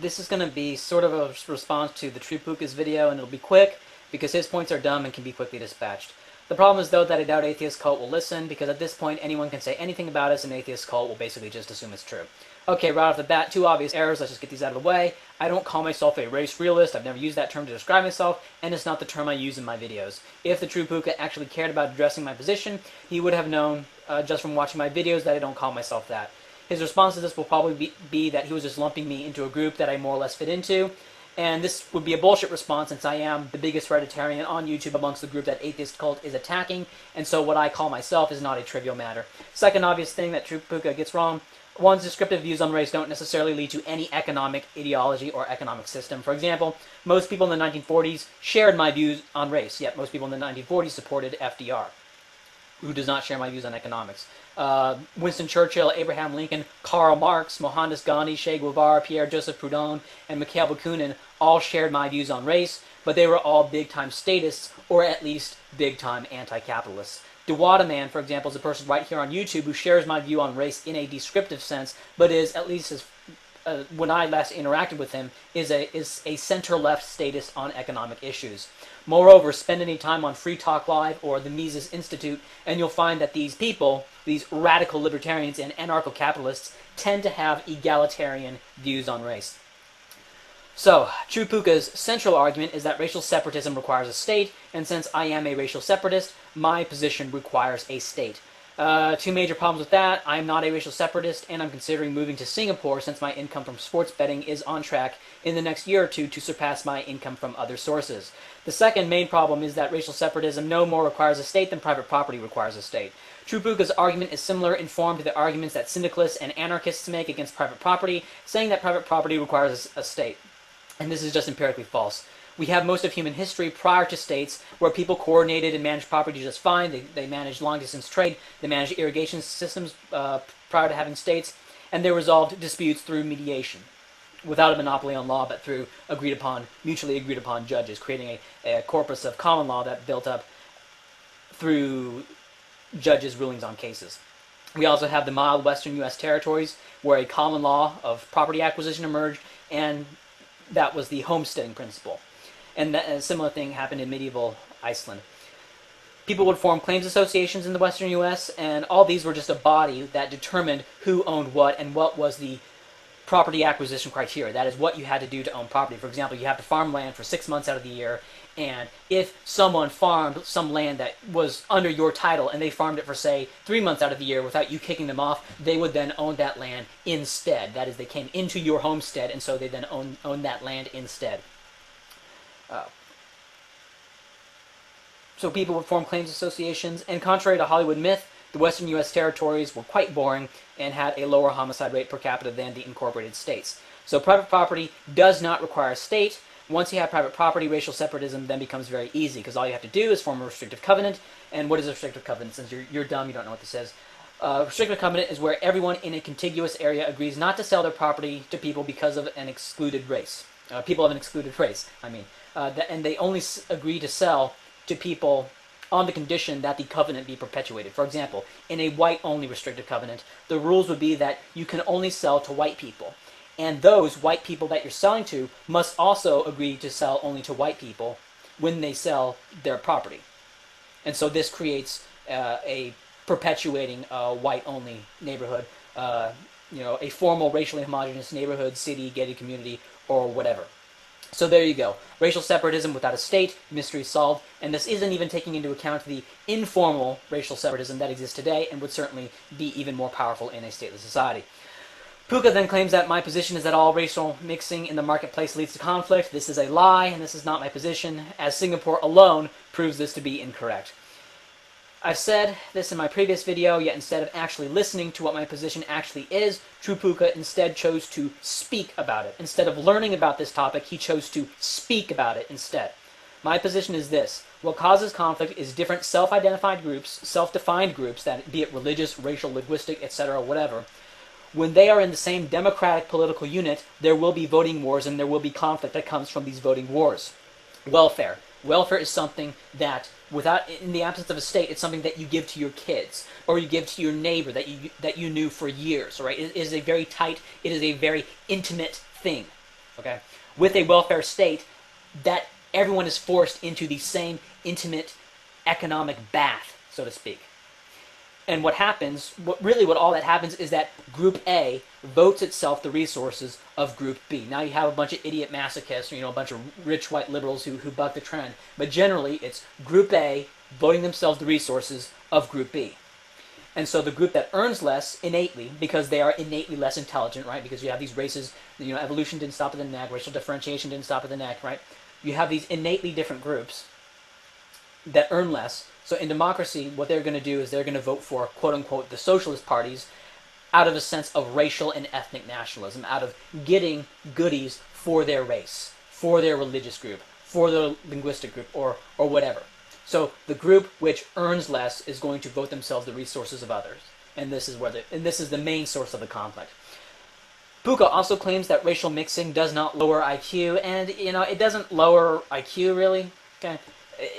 This is going to be sort of a response to the TruePooka's video, and it'll be quick because his points are dumb and can be quickly dispatched. The problem is, though, that I doubt Atheist Cult will listen, because at this point anyone can say anything about us and Atheist Cult will basically just assume it's true. Okay, right off the bat, two obvious errors, let's just get these out of the way. I don't call myself a race realist, I've never used that term to describe myself, and it's not the term I use in my videos. If the TruePooka actually cared about addressing my position, he would have known, just from watching my videos, that I don't call myself that. His response to this will probably be that he was just lumping me into a group that I more or less fit into, and this would be a bullshit response since I am the biggest hereditarian on YouTube amongst the group that Atheist Cult is attacking, and so what I call myself is not a trivial matter. Second obvious thing that TruePooka gets wrong: one's descriptive views on race don't necessarily lead to any economic ideology or economic system. For example, most people in the 1940s shared my views on race, yet most people in the 1940s supported FDR, who does not share my views on economics. Winston Churchill, Abraham Lincoln, Karl Marx, Mohandas Gandhi, Che Guevara, Pierre-Joseph Proudhon, and Mikhail Bakunin all shared my views on race, but they were all big-time statists, or at least big-time anti-capitalists. DeWadaman, for example, is a person right here on YouTube who shares my view on race in a descriptive sense, but is, at least as when I last interacted with him, is a center-left statist on economic issues. Moreover, spend any time on Free Talk Live or the Mises Institute, and you'll find that these people, these radical libertarians and anarcho-capitalists, tend to have egalitarian views on race. So, TruePooka's central argument is that racial separatism requires a state, and since I am a racial separatist, my position requires a state. Two major problems with that: I'm not a racial separatist, and I'm considering moving to Singapore since my income from sports betting is on track in the next year or two to surpass my income from other sources. The second main problem is that racial separatism no more requires a state than private property requires a state. TruePooka's argument is similar in form to the arguments that syndicalists and anarchists make against private property, saying that private property requires a state. And this is just empirically false. We have most of human history prior to states where people coordinated and managed property just fine. They managed long-distance trade. They managed irrigation systems prior to having states. And they resolved disputes through mediation, without a monopoly on law, but through mutually agreed upon judges, creating a corpus of common law that built up through judges' rulings on cases. We also have the mild western U.S. territories where a common law of property acquisition emerged, and that was the homesteading principle. And a similar thing happened in medieval Iceland. People would form claims associations in the western U.S., and all these were just a body that determined who owned what and what was the property acquisition criteria. That is what you had to do to own property. For example, you have to farm land for 6 months out of the year, and if someone farmed some land that was under your title and they farmed it for, say, 3 months out of the year without you kicking them off, they would then own that land instead. That is, they came into your homestead, and so they then own that land instead. So people would form claims associations, and contrary to Hollywood myth, the western U.S. territories were quite boring and had a lower homicide rate per capita than the incorporated states. So private property does not require a state. Once you have private property, racial separatism then becomes very easy, because all you have to do is form a restrictive covenant. And what is a restrictive covenant? Since you're dumb, you don't know what this is. Restrictive covenant is where everyone in a contiguous area agrees not to sell their property to people because of an excluded race. People of an excluded race, I mean. And they only agree to sell to people on the condition that the covenant be perpetuated. For example, in a white-only restrictive covenant, the rules would be that you can only sell to white people. And those white people that you're selling to must also agree to sell only to white people when they sell their property. And so this creates a perpetuating white-only neighborhood, a formal racially homogeneous neighborhood, city, gated community, or whatever. So there you go. Racial separatism without a state, mystery solved, and this isn't even taking into account the informal racial separatism that exists today and would certainly be even more powerful in a stateless society. Pooka then claims that my position is that all racial mixing in the marketplace leads to conflict. This is a lie, and this is not my position, as Singapore alone proves this to be incorrect. I've said this in my previous video, yet instead of actually listening to what my position actually is, TruePooka instead chose to speak about it. Instead of learning about this topic, he chose to speak about it instead. My position is this: what causes conflict is different self-identified groups, self-defined groups, that be it religious, racial, linguistic, etc., whatever. When they are in the same democratic political unit, there will be voting wars and there will be conflict that comes from these voting wars. Welfare. Welfare is something that, in the absence of a state, it's something that you give to your kids, or you give to your neighbor that you knew for years, right? It is a very tight, it is a very intimate thing. Okay? With a welfare state, that everyone is forced into the same intimate economic bath, so to speak. And what happens, what all that happens is that Group A votes itself the resources of Group B. Now you have a bunch of idiot masochists, a bunch of rich white liberals who buck the trend. But generally, it's Group A voting themselves the resources of Group B. And so the group that earns less innately, because they are innately less intelligent, right? Because you have these races, evolution didn't stop at the neck, racial differentiation didn't stop at the neck, right? You have these innately different groups that earn less. So in democracy, what they're going to do is they're going to vote for, quote-unquote, the socialist parties out of a sense of racial and ethnic nationalism, out of getting goodies for their race, for their religious group, for their linguistic group, or whatever. So the group which earns less is going to vote themselves the resources of others. And this is the main source of the conflict. Pooka also claims that racial mixing does not lower IQ, and it doesn't lower IQ really. Okay,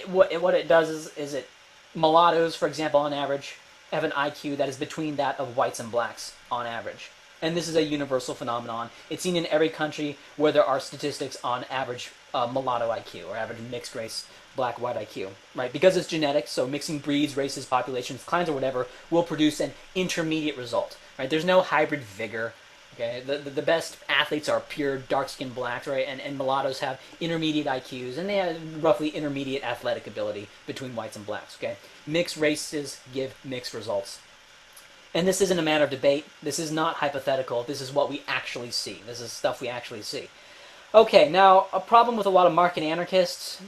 what it does is it mulattoes, for example, on average, have an IQ that is between that of whites and blacks on average. And this is a universal phenomenon. It's seen in every country where there are statistics on average mulatto IQ or average mixed race black-white IQ, right? Because it's genetic, so mixing breeds, races, populations, clans, or whatever will produce an intermediate result, right? There's no hybrid vigor. Okay, the best athletes are pure dark-skinned blacks, right? And mulattoes have intermediate IQs, and they have roughly intermediate athletic ability between whites and blacks. Okay, mixed races give mixed results, and this isn't a matter of debate. This is not hypothetical. This is what we actually see. This is stuff we actually see. Okay, now a problem with a lot of market anarchists.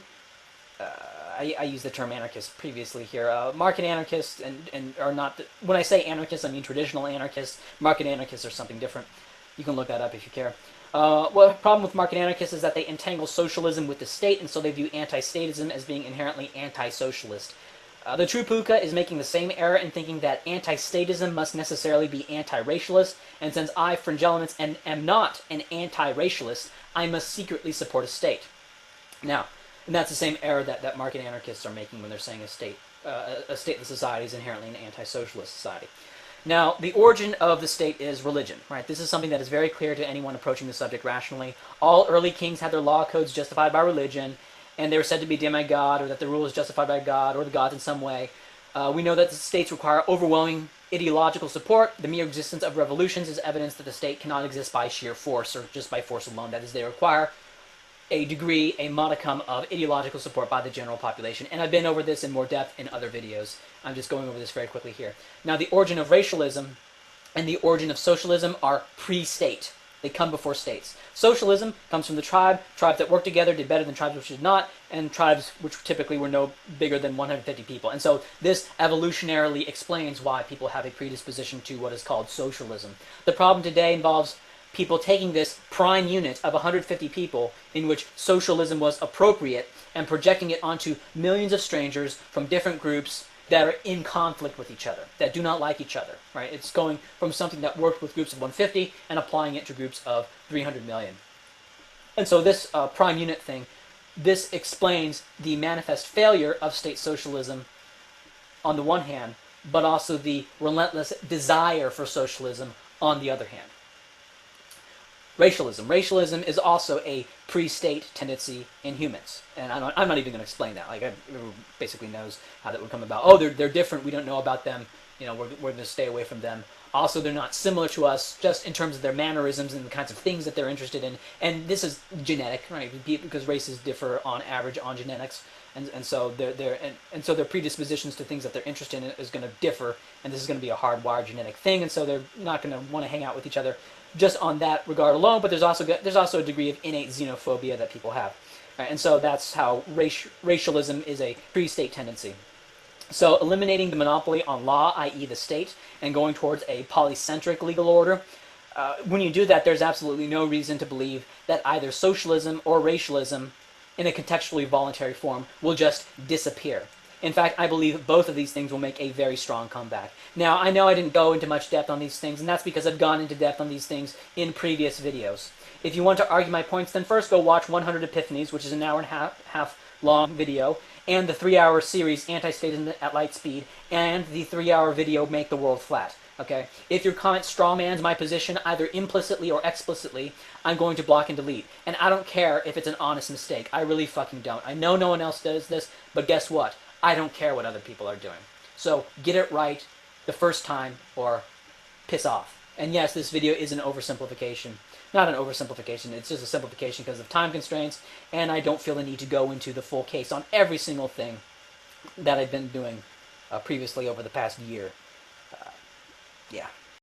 I used the term anarchist previously here. Market anarchists and are not... when I say anarchists, I mean traditional anarchists. Market anarchists are something different. You can look that up if you care. Well, the problem with market anarchists is that they entangle socialism with the state, and so they view anti-statism as being inherently anti-socialist. The TruePooka is making the same error in thinking that anti-statism must necessarily be anti-racialist, and since I, Fringe Elements, am not an anti-racialist, I must secretly support a state. Now, and that's the same error that market anarchists are making when they're saying a stateless society is inherently an anti-socialist society. Now, the origin of the state is religion, right? This is something that is very clear to anyone approaching the subject rationally. All early kings had their law codes justified by religion, and they were said to be demigod, or that the rule is justified by God, or the gods in some way. We know that the states require overwhelming ideological support. The mere existence of revolutions is evidence that the state cannot exist by sheer force, or just by force alone. That is, they require a degree, a modicum of ideological support by the general population. And I've been over this in more depth in other videos. I'm just going over this very quickly here. Now, the origin of racialism and the origin of socialism are pre-state. They come before states. Socialism comes from the tribe. Tribes that work together did better than tribes which did not, and tribes which typically were no bigger than 150 people. And so this evolutionarily explains why people have a predisposition to what is called socialism. The problem today involves people taking this prime unit of 150 people in which socialism was appropriate and projecting it onto millions of strangers from different groups that are in conflict with each other, that do not like each other, right? It's going from something that worked with groups of 150 and applying it to groups of 300 million. And so this prime unit thing, this explains the manifest failure of state socialism on the one hand, but also the relentless desire for socialism on the other hand. Racialism. Racialism is also a pre-state tendency in humans. And I'm not even going to explain that. Like, everyone basically knows how that would come about. Oh, they're different. We don't know about them. We're going to stay away from them. Also, they're not similar to us just in terms of their mannerisms and the kinds of things that they're interested in. And this is genetic, right? Because races differ on average on genetics. And so their predispositions to things that they're interested in is going to differ. And this is going to be a hardwired genetic thing. And so they're not going to want to hang out with each other just on that regard alone, but there's also a degree of innate xenophobia that people have. Right? And so that's how racialism is a pre-state tendency. So eliminating the monopoly on law, i.e. the state, and going towards a polycentric legal order, when you do that, there's absolutely no reason to believe that either socialism or racialism in a contextually voluntary form will just disappear. In fact, I believe both of these things will make a very strong comeback. Now, I know I didn't go into much depth on these things, and that's because I've gone into depth on these things in previous videos. If you want to argue my points, then first go watch 100 Epiphanies, which is an hour and a half long video, and the 3-hour series Anti-Statism at Light Speed, and the 3-hour video Make the World Flat. Okay? If your comment strawmans my position either implicitly or explicitly, I'm going to block and delete. And I don't care if it's an honest mistake. I really fucking don't. I know no one else does this, but guess what? I don't care what other people are doing. So get it right the first time or piss off. And yes, this video is an oversimplification. Not an oversimplification, it's just a simplification because of time constraints, and I don't feel the need to go into the full case on every single thing that I've been doing previously over the past year. Yeah.